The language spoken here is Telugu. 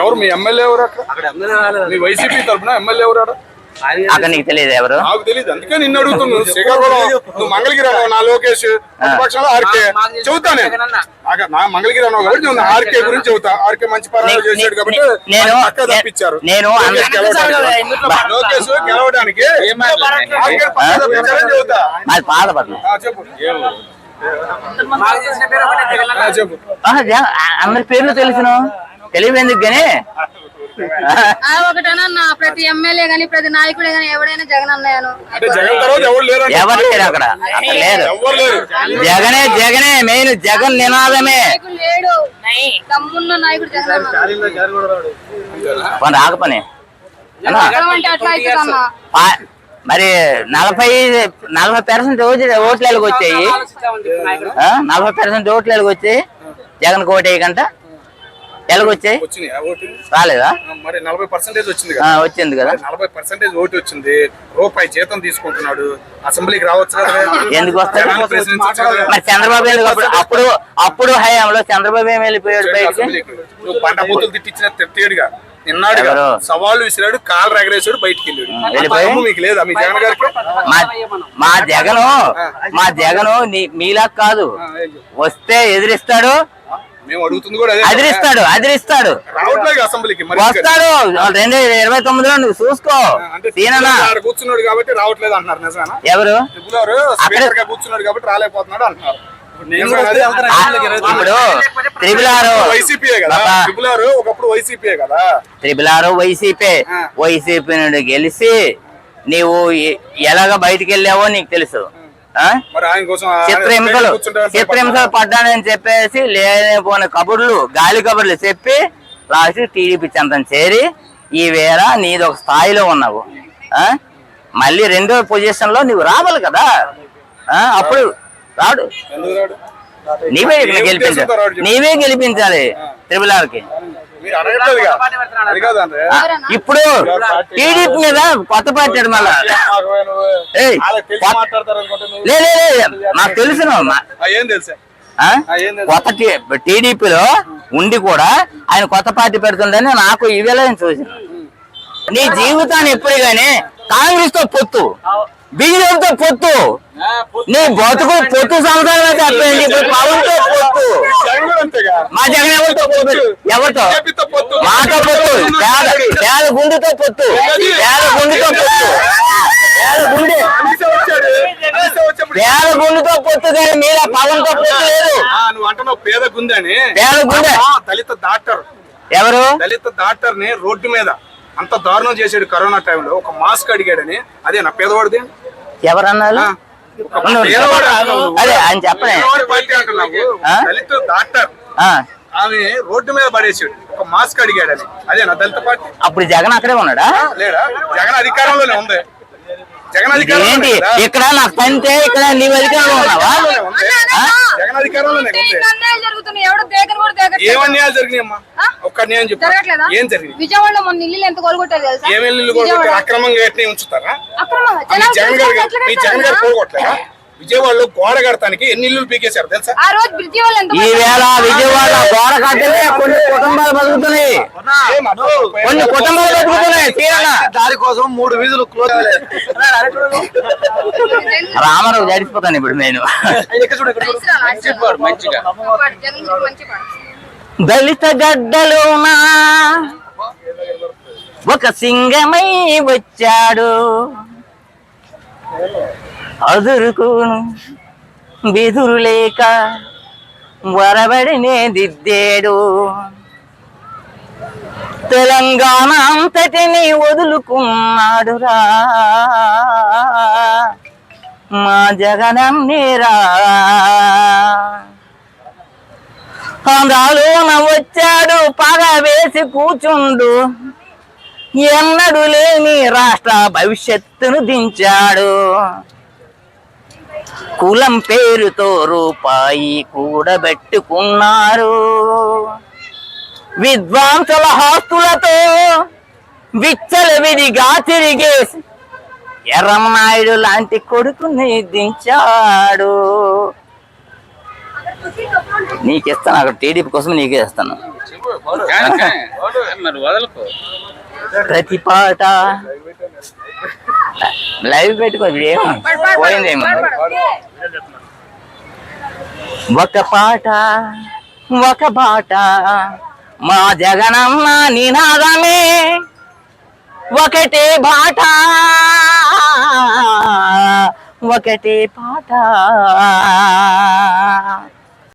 ఎవరు మీ ఎమ్మెల్యే ఎవరు అక్కడ? మీ వైసీపీ తరఫున ఎమ్మెల్యే ఎవరు అక్కడ? నీకు తెలియదు ఎవరు? నాకు తెలియదు, అందుకే నిన్ను అడుగుతున్నాను. శ్రీకాకుళం నువ్వు మంగళగిరి అన్నావు, నా లోకేష్ పక్షంలో ఆర్కే చెబుతా. నేను నా మంగళగిరి అన్నావు కాబట్టి నేను ఆర్కే గురించి చెబుతా. ఆర్కే మంచి పనులు చేశాడు కాబట్టి అక్క తప్పించారు. లోకేష్ గెలవడానికి ఆర్కే పక్క తప్పించారని చెబుతా. చెప్పు చెప్పు. అందరి పేర్లు తెలుసును, తెలియదు కానీ ఒకటేనా ప్రతి ఎమ్మెల్యే గాని ప్రతి నాయకుడే గాని ఎవడైనా జగన్ అన్నయ్యను. ఎవరు లేరు అక్కడ, అక్కడ లేరు. జగనే జగనే మెయిన్, జగన్ నినాదమే. లేడు తమ్మున్న నాయకుడు జగన్ రాకపోనే మరి 40% ఓట్లకి వచ్చాయి. 40% ఓట్లకి వచ్చాయి. జగన్ కోట వేయకంట ఎలాగొచ్చాయి? రాలేదా? మరి 40% వచ్చింది వచ్చింది కదా. 40% ఓటు వచ్చింది. రూపాయి జీతం తీసుకుంటున్నాడు, అసెంబ్లీకి రావచ్చు కదా. ఎందుకు వస్తాడు మరి? చంద్రబాబు అప్పుడు హయాంలో చంద్రబాబు ఏం వెళ్ళిపోయాడు బయటకి? నువ్వు పంట బూతులు తిట్టించిన తిట్టేడుగా నిన్నాడు, సవాళ్ళు విసిరాడు, కాలు ఎగరేసాడు, బయటికి వెళ్ళాడు. మీకు లేదా మీ జగన్ గారికి? మా జగను మీలా కాదు, వస్తే ఎదిరిస్తాడు, అదిరిస్తాడు, అసెంబ్లీకి వస్తాడు. 2029లో నువ్వు చూసుకో. కూర్చున్నాడు కాబట్టి రావట్లేదు అంటున్నారు. నిజమేనా? ఎవరు? కూర్చున్నాడు కాబట్టి రాలేకపోతున్నాడు అంటున్నారు. ఇప్పుడు వైసీపీ నుండి గెలిచి నీవు ఎలాగ బయటికి వెళ్ళావో నీకు తెలుసు. చిత్రహింసలు పడ్డానని చెప్పేసి లేనిపోయిన కబుర్లు, గాలి కబుర్లు చెప్పి లాస్ట్ టీడీపీ చెంతను చేరి ఈ వేళ నీది ఒక స్థాయిలో ఉన్నావు. మళ్ళీ రెండో పొజిషన్ లో నువ్వు రావాలి కదా. అప్పుడు రాడు, నీవే గెలిపించాలి త్రిపులార్కి. ఇప్పుడు టీడీపీ మీద కొత్త పార్టీ మళ్ళా నాకు తెలుసు. కొత్త టీడీపీలో ఉండి కూడా ఆయన కొత్త పార్టీ పెడుతుండని నాకు ఈవేళ చూసిన. నీ జీవితాన్ని ఎప్పుడు గానీ కాంగ్రెస్ తో పొత్తు, బీజేపీతో పొత్తు, నీ బతుకు పొత్తు సంవత్సరాలు చెప్పండి. ఇప్పుడు పవన్ తో పొత్తు, మా జగన్ ఎవరితో పొత్తు? ఎవరితో? మాతో పొత్తు, పేద గుండెతో పొత్తు, పేద గుండెతో పొత్తు, పేద గుండెతో పొత్తు. కానీ మీరు పవన్ తో పొత్తు లేదు. నువ్వు అంటున్నావు పేద గుండె అని. పేద గుండె దళిత డాక్టర్, ఎవరు? దళిత డాక్టర్ ని రోడ్డు మీద అంత దారుణం చేసాడు కరోనా టైంలో. ఒక మాస్క్ అడిగాడని. అదే నా పేదవాడిది. ఎవరన్నారు? అదే ఆయన చెప్పలే. దళిత డాక్టర్ ఆమె రోడ్డు మీద పడేసాడు, ఒక మాస్క్ అడిగాడని. అదే నా దళిత పార్టీ. అప్పుడు జగన్ అక్కడే ఉన్నాడా? లేడా? జగన్ అధికారంలోనే ఉంది. జగన్ ఏంటి ఇక్కడ నాకు పంటే ఇక్కడ నీవు అధికారంలో ఉన్నావా? జగన్ అధికారంలోనే ఉంది. ఏమన్యాయాలు జరిగినాయమ్మా? ఒక్క అన్యాయం చెప్పు. ఏం జరిగింది? విజయవాడలో మొన్న ఇల్లు ఎంత కొలగొట్టారు తెలుసా? ఏం ఇల్లు కొలగొట్టారు? అక్రమంగా ఎట్లా ఉంచుతారా? జగన్ గారు కొలగొట్టలేదా? విజయవాడలో గోడ కడతానికి ఎన్ని ఇల్లు పీకేశారు తెలుసా? ఈ వేళ విజయవాడ గోడ కట్టలే కొన్ని కుటుంబాలు బతుకుతున్నాయి, కొన్ని కుటుంబాలు బతుకుతున్నాయి. దారి కోసం 3 వీధులు క్లోజ్. రామారావు జడిసిపోతాను ఇప్పుడు నేను. దళిత గడ్డలోనా ఒక సింగమై వచ్చాడు, అదురుకును బెదురు లేక వరబడినే దిద్దేడు. తెలంగాణ అంతటిని వదులుకున్నాడురా మా జగనన్నేరా. ఆంధ్రాలోన వచ్చాడు, పగ వేసి కూచుండు, ఎన్నడు లేని రాష్ట్ర భవిష్యత్తును దించాడు. కులం పేరుతో రూపాయి కూడబెట్టుకున్నారు, విద్వాంసుల ఆస్తులతో విచ్చలవిడిగా తిరిగేసి ఎర్రమనాయుడు లాంటి కొడుకుని దించాడు. నీకిస్తాను, అక్కడ టీడీపీ కోసం నీకే ఇస్తాను. మరి వదలకు. ప్రతి పాట లైవ్ పెట్టుకో ఏమో పోయిందేమో. ఒక పాట ఒక బాట మా జగనన్న నినాదమే ఒకటే బాట ఒకటే పాట